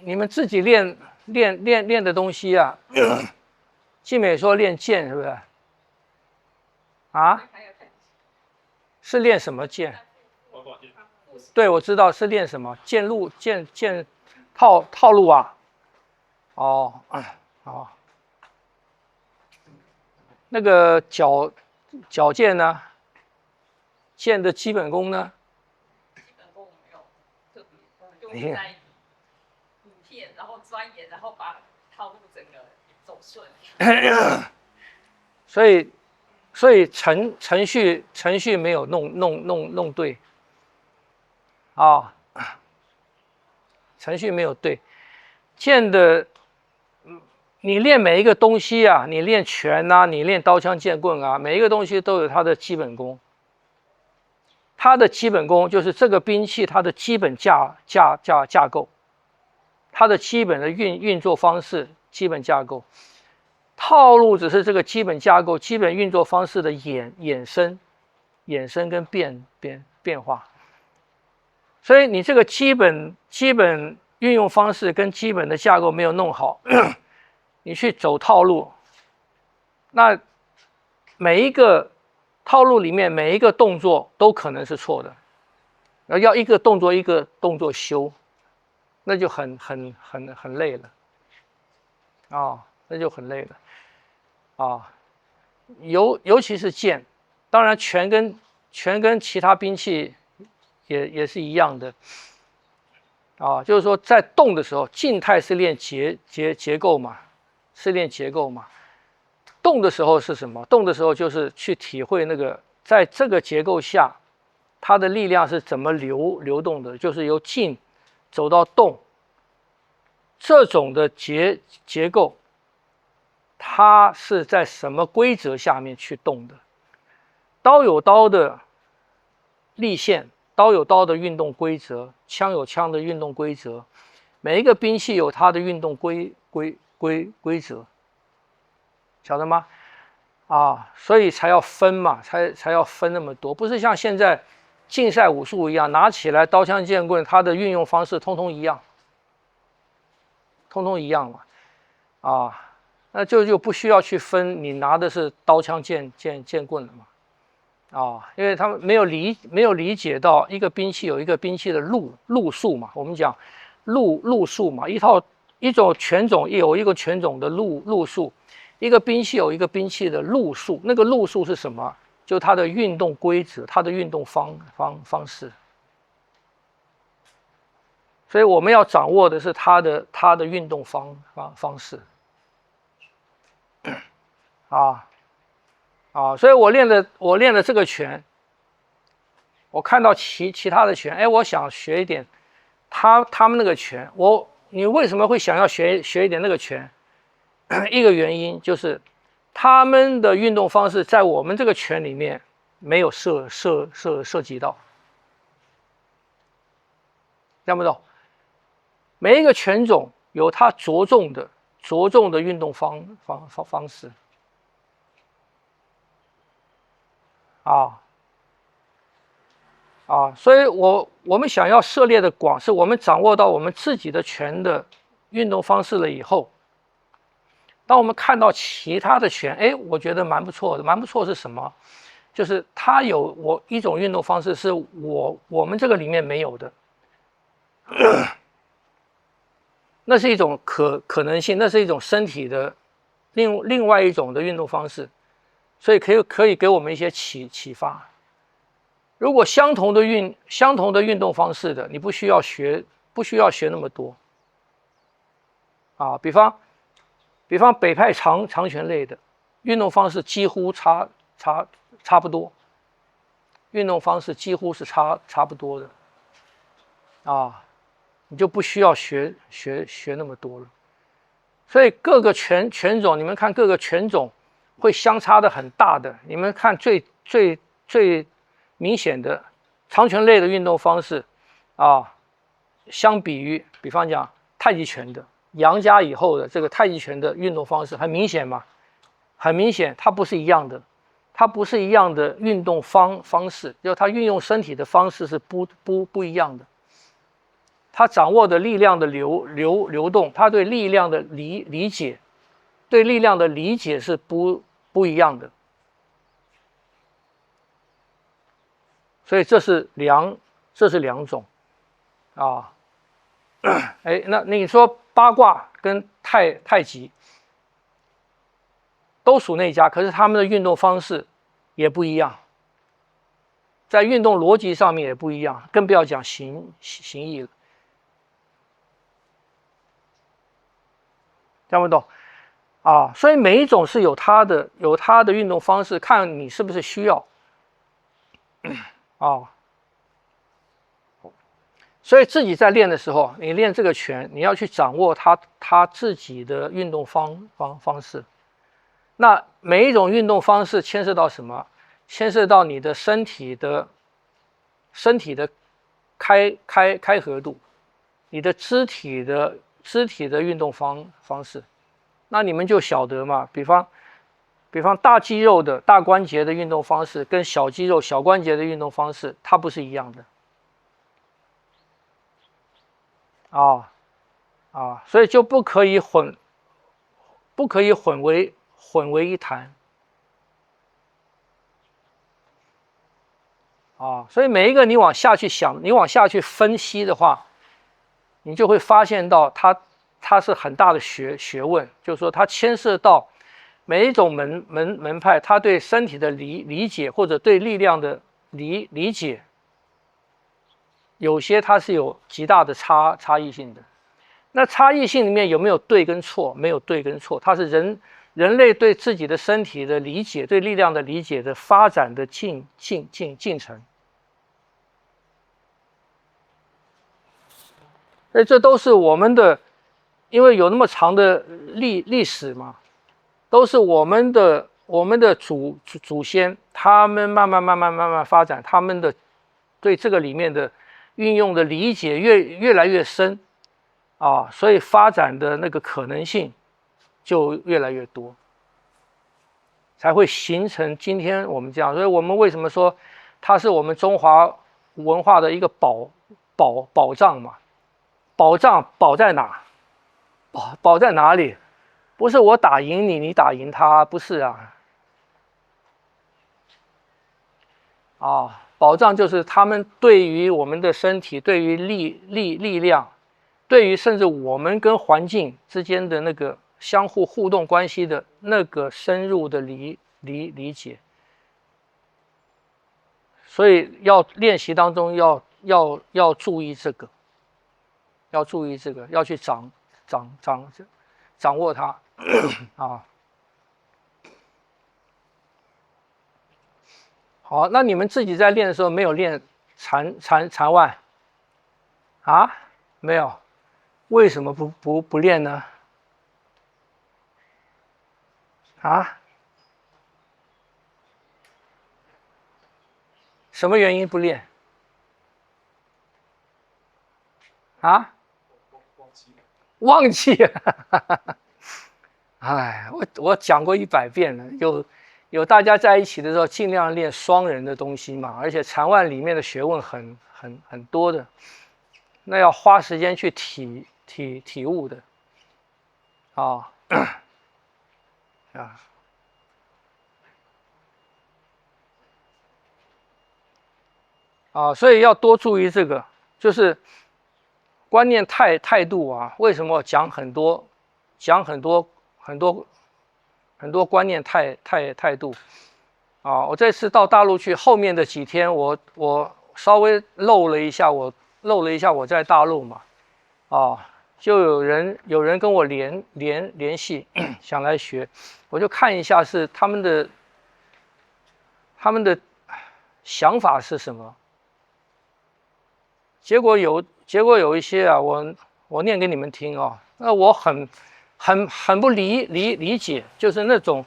你们自己练的东西啊，静美说练剑是不是？啊？是练什么剑？对，我知道是练什么剑路剑套路啊。哦，哦，那个脚剑呢？剑的基本功呢？基本功没有特别，就是在影片，然后钻研，然后把套路整个走顺。所以程序没有弄对啊，程序没有对。剑的，你练每一个东西啊，你练拳啊，你练刀枪剑棍啊，每一个东西都有它的基本功。它的基本功就是这个兵器它的基本架构，它的基本的运作方式，基本架构。套路只是这个基本架构、基本运作方式的衍生跟变化。所以你这个基本运用方式跟基本的架构没有弄好，你去走套路，那每一个套路里面每一个动作都可能是错的，要一个动作一个动作修，那就很累了啊，那就很累了啊。尤其是剑，当然拳跟其他兵器也是一样的啊，就是说在动的时候，静态是练结构嘛，是练结构嘛。动的时候是什么？动的时候就是去体会那个在这个结构下，它的力量是怎么流动的，就是由静走到动，这种的结构，它是在什么规则下面去动的？刀有刀的立线，刀有刀的运动规则，枪有枪的运动规则，每一个兵器有它的运动规则。晓得吗？啊，所以才要分嘛，才要分那么多，不是像现在竞赛武术一样，拿起来刀枪剑棍，它的运用方式通通一样，通通一样嘛，啊，那就不需要去分，你拿的是刀枪剑棍了嘛，啊，因为他们没有理解到一个兵器有一个兵器的路数嘛，我们讲路数嘛，一种拳种有一个拳种的路数。一个兵器有一个兵器的路数，那个路数是什么？就它的运动规则，它的运动方式。所以我们要掌握的是它的运动方式。所以我练的这个拳，我看到其他的拳，哎，我想学一点他们那个拳。你为什么会想要学一点那个拳？一个原因就是他们的运动方式在我们这个拳里面没有涉及到，看不懂？每一个拳种有它着重的运动方式所以我们想要涉猎的广，是我们掌握到我们自己的拳的运动方式了以后。当我们看到其他的拳，哎，我觉得蛮不错的。蛮不错是什么？就是它有一种运动方式是我们这个里面没有的，那是一种可能性，那是一种身体的另外一种的运动方式，所以可以给我们一些启发。如果相同的运动方式的，你不需要学那么多啊，比方北派长拳类的运动方式几乎差不多，运动方式几乎是差不多的啊，你就不需要学那么多了。所以各个拳种，你们看各个拳种会相差的很大的。你们看最明显的长拳类的运动方式啊，相比于比方讲太极拳的。杨家以后的这个太极拳的运动方式很明显嘛，很明显它不是一样的，它不是一样的运动方式，就它运用身体的方式是不一样的他掌握的力量的流动，他对力量的理解，对力量的理解是不一样的。所以这是两种啊。哎，那你说八卦跟太极都属内家，可是他们的运动方式也不一样，在运动逻辑上面也不一样，更不要讲形意了。听不懂啊？所以每一种是有它的运动方式，看你是不是需要啊。所以自己在练的时候，你练这个拳，你要去掌握他自己的运动方式。那每一种运动方式牵涉到什么？牵涉到你的身体的开合度，你的肢体的运动方式。那你们就晓得嘛，比方大肌肉的大关节的运动方式跟小肌肉小关节的运动方式，它不是一样的。所以就不可以混为一谈所以每一个你往下去想，你往下去分析的话，你就会发现到它是很大的学问，就是说它牵涉到每一种门派，它对身体的理解或者对力量的理解。有些它是有极大的差异性的，那差异性里面有没有对跟错？没有对跟错，它是人类对自己的身体的理解、对力量的理解的发展的进程。所以这都是我们的，因为有那么长的历史嘛，都是我们的祖先，他们慢慢发展，他们的对这个里面的运用的理解越来越深所以发展的那个可能性就越来越多，才会形成今天我们这样。所以我们为什么说它是我们中华文化的一个宝藏嘛？宝在哪？宝在哪里？不是我打赢你，你打赢他，不是宝藏就是他们对于我们的身体，对于力量，对于甚至我们跟环境之间的那个相互互动关系的那个深入的理解。所以要练习当中要注意这个，要去掌握它好，那你们自己在练的时候没有练缠腕没有，为什么不练呢？什么原因不练？忘记了。我讲过100遍了，有大家在一起的时候，尽量练双人的东西嘛，而且缠腕里面的学问很多的，那要花时间去体悟的所以要多注意这个，就是观念态度为什么讲很多观念态度我这次到大陆去，后面的几天我稍微漏了一下我在大陆嘛就有人跟我联系想来学，我就看一下是他们的想法是什么。结果有一些我念给你们听那我很不理解，就是那种